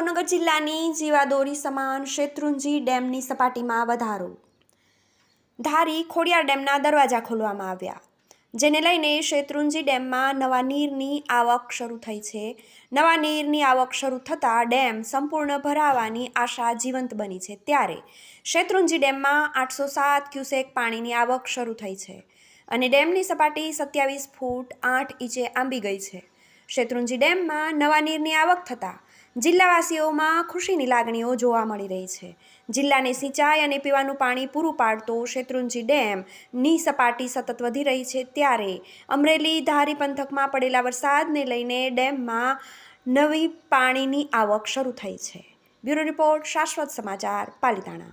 ભાવનગર જિલ્લાની જીવાદોરી સમાન શેત્રુંજી ડેમની સપાટીમાં વધારો। ધારી ખોડિયાર ડેમના દરવાજા ખોલવામાં આવ્યા, જેને લઈને શેત્રુંજી ડેમમાં નવા નીરની આવક શરૂ થઈ છે। નવા નીરની આવક શરૂ થતાં ડેમ સંપૂર્ણ ભરાવાની આશા જીવંત બની છે। ત્યારે શેત્રુંજી ડેમમાં 807 ક્યુસેક પાણીની આવક શરૂ થઈ છે અને ડેમની સપાટી 27 ફૂટ 8 ઇંચે આંબી ગઈ છે। શેત્રુંજી ડેમમાં નવા નીરની આવક થતાં જિલ્લાવાસીઓમાં ખુશીની લાગણીઓ જોવા મળી રહી છે। જિલ્લાને સિંચાઈ અને પીવાનું પાણી પૂરું પાડતો શેત્રુંજી ડેમની સપાટી સતત વધી રહી છે। ત્યારે અમરેલી ધારી પંથકમાં પડેલા વરસાદને લઈને ડેમમાં નવી પાણીની આવક શરૂ થઈ છે। બ્યુરો રિપોર્ટ, શાશ્વત સમાચાર, પાલિતાણા।